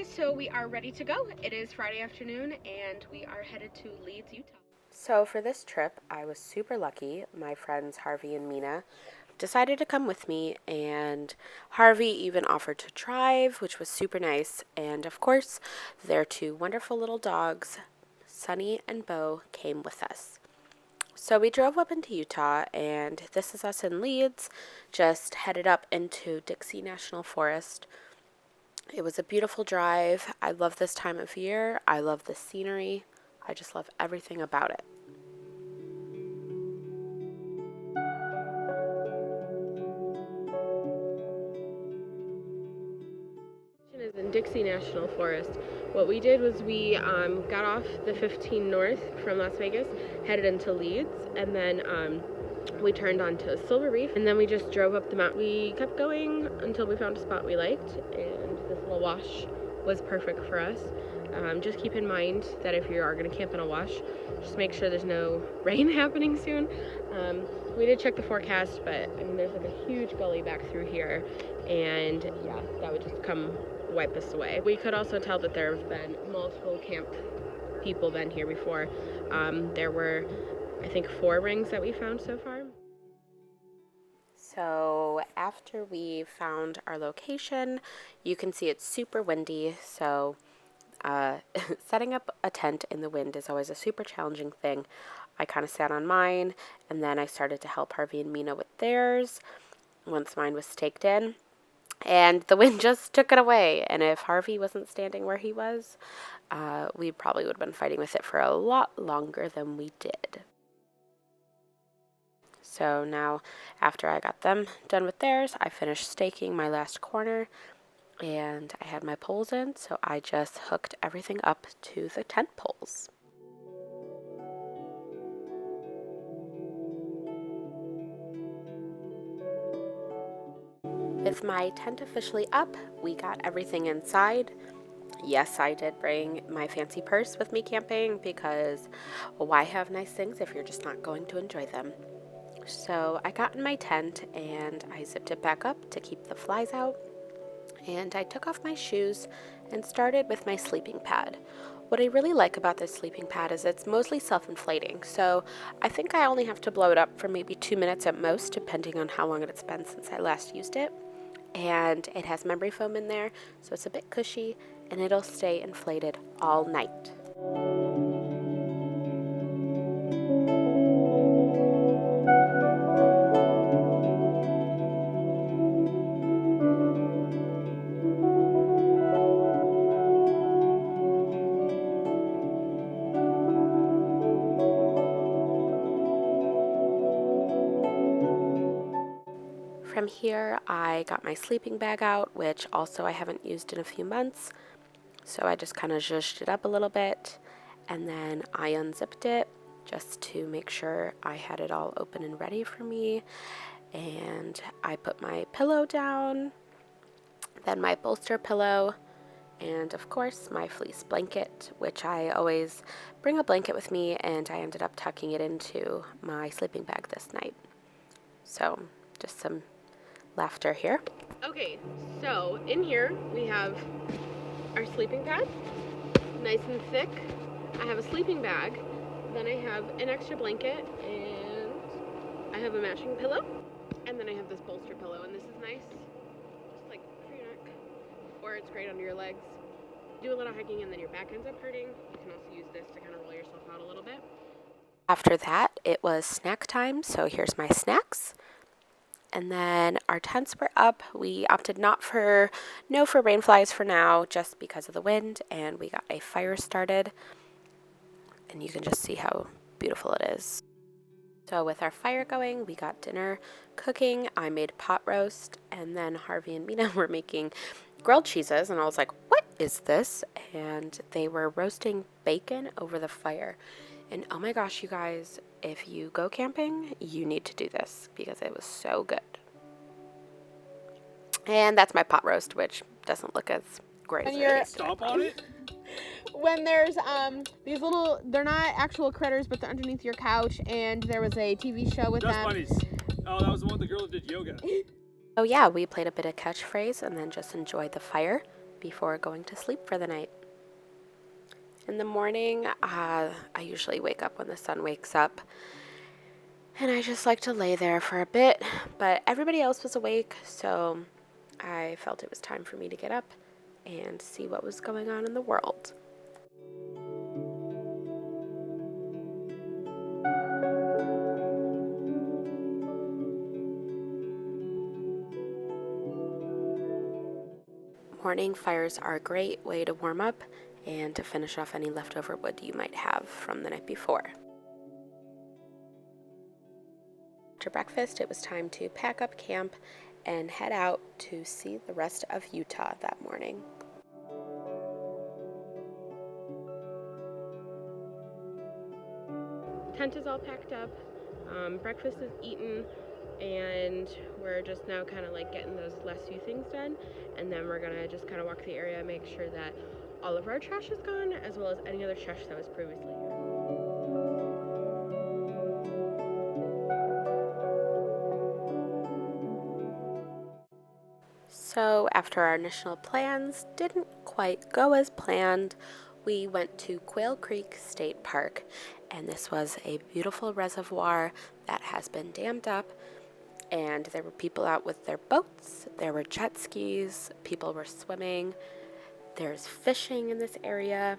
guys, so we are ready to go. It is Friday afternoon and we are headed to Leeds, Utah. So for this trip, I was super lucky. My friends Harvey and Mina decided to come with me, and Harvey even offered to drive, which was super nice. And of course, their two wonderful little dogs, Sunny and Bo, came with us. So we drove up into Utah, and this is us in Leeds, just headed up into Dixie National Forest. It was a beautiful drive. I love this time of year. I love the scenery. I just love everything about it. Is in Dixie National Forest. What we did was we got off the 15 North from Las Vegas, headed into Leeds, and then we turned onto Silver Reef, and then we just drove up the mountain. We kept going until we found a spot we liked, and this little wash was perfect for us. Just keep in mind that if you are going to camp in a wash, just make sure there's no rain happening soon. We did check the forecast, but I mean, there's like a huge gully back through here, and yeah, that would just come wipe us away. We could also tell that there have been multiple camp people been here before. There were, I think, 4 rings that we found so far. So after we found our location, you can see it's super windy, so setting up a tent in the wind is always a super challenging thing. I kind of sat on mine, and then I started to help Harvey and Mina with theirs once mine was staked in. And the wind just took it away. And if Harvey wasn't standing where he was, we probably would have been fighting with it for a lot longer than we did. So now, after I got them done with theirs, I finished staking my last corner, and I had my poles in, so I just hooked everything up to the tent poles. With my tent officially up, we got everything inside. Yes, I did bring my fancy purse with me camping because why have nice things if you're just not going to enjoy them? So I got in my tent and I zipped it back up to keep the flies out. And I took off my shoes and started with my sleeping pad. What I really like about this sleeping pad is it's mostly self-inflating, so I think I only have to blow it up for maybe 2 minutes at most, depending on how long it's been since I last used it. And it has memory foam in there, so it's a bit cushy, and it'll stay inflated all night. From here, I got my sleeping bag out, which also I haven't used in a few months. So I just kind of zhuzhed it up a little bit, and then I unzipped it just to make sure I had it all open and ready for me. And I put my pillow down, then my bolster pillow, and of course my fleece blanket, which I always bring a blanket with me, and I ended up tucking it into my sleeping bag this night. So just some laughter here. Okay, so in here we have our sleeping pad, nice and thick. I have a sleeping bag, then I have an extra blanket, and I have a matching pillow, and then I have this bolster pillow, and this is nice, just like for your neck, or it's great under your legs. Do a little hiking and then your back ends up hurting, you can also use this to kind of roll yourself out a little bit. After that, it was snack time, so here's my snacks. And then our tents were up. We opted no for rain flies for now, just because of the wind, and we got a fire started. And you can just see how beautiful it is. So with our fire going, we got dinner cooking. I made pot roast, and then Harvey and Mina were making grilled cheeses, and I was like, what is this? And they were roasting bacon over the fire. And oh my gosh, you guys, if you go camping, you need to do this because it was so good. And that's my pot roast, which doesn't look as great as it tasted. Stomp on it? When there's these little, they're not actual critters, but they're underneath your couch, and there was a TV show with Dust them. bunnies. Oh, that was the one with the girl that did yoga. Oh yeah, we played a bit of catchphrase and then just enjoyed the fire before going to sleep for the night. In the morning, I usually wake up when the sun wakes up, and I just like to lay there for a bit, but everybody else was awake, so I felt it was time for me to get up and see what was going on in the world. Morning fires are a great way to warm up and to finish off any leftover wood you might have from the night before. After breakfast, it was time to pack up camp and head out to see the rest of Utah that morning. Tent is all packed up, breakfast is eaten, and we're just now kind of like getting those last few things done, and then we're gonna just kind of walk the area, make sure that all of our trash is gone, as well as any other trash that was previously here. So after our initial plans didn't quite go as planned, we went to Quail Creek State Park, and this was a beautiful reservoir that has been dammed up, and there were people out with their boats, there were jet skis, people were swimming, there's fishing in this area,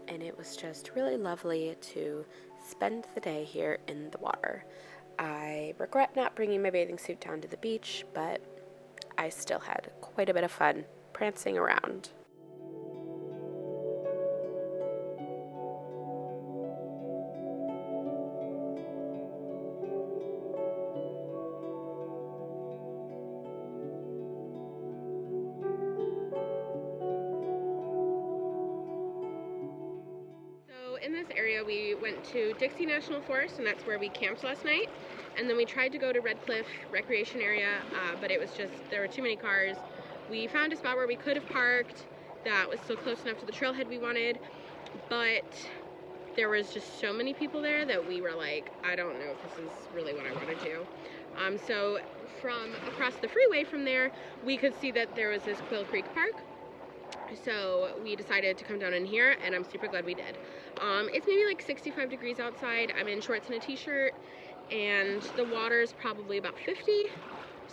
and it was just really lovely to spend the day here in the water. I regret not bringing my bathing suit down to the beach, but I still had quite a bit of fun prancing around. So in this area, we went to Dixie National Forest, and that's where we camped last night. And then we tried to go to Red Cliff Recreation Area, but it was just, there were too many cars. We found a spot where we could have parked that was still close enough to the trailhead we wanted, but there was just so many people there that we were like, I don't know if this is really what I want to do. So from across the freeway from there, we could see that there was this Quail Creek Park. So we decided to come down in here, and I'm super glad we did. It's maybe like 65 degrees outside. I'm in shorts and a t-shirt, and the water is probably about 50.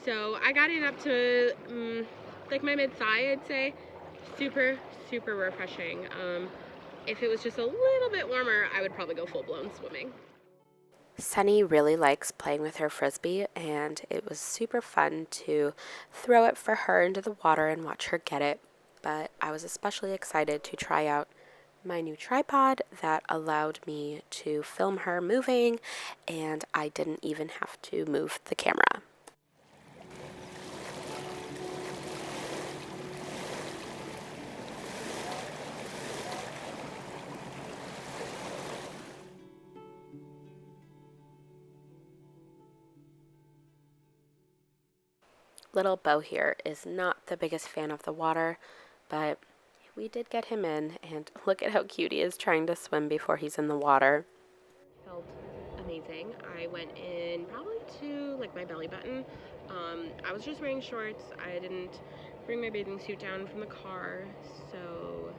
So I got in up to like my mid-thigh, I'd say. Super, super refreshing. If it was just a little bit warmer, I would probably go full-blown swimming. Sunny really likes playing with her frisbee, and it was super fun to throw it for her into the water and watch her get it. But I was especially excited to try out my new tripod that allowed me to film her moving, and I didn't even have to move the camera. Little Bo here is not the biggest fan of the water, but we did get him in, and look at how cute he is trying to swim before he's in the water. Felt amazing. I went in probably to like my belly button. I was just wearing shorts. I didn't bring my bathing suit down from the car, so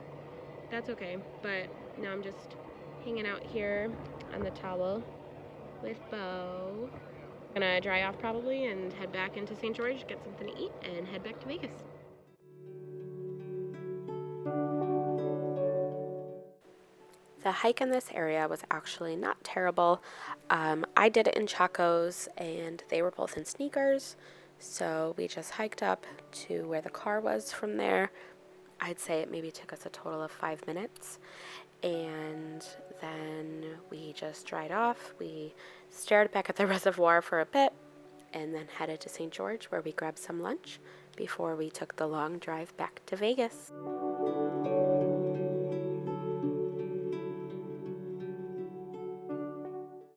that's okay. But now I'm just hanging out here on the towel with Bo. Gonna dry off probably and head back into St. George, get something to eat, and head back to Vegas. The hike in this area was actually not terrible. I did it in Chacos, and they were both in sneakers, so we just hiked up to where the car was from there. I'd say it maybe took us a total of 5 minutes, and then we just dried off. We stared back at the reservoir for a bit, and then headed to St. George, where we grabbed some lunch before we took the long drive back to Vegas.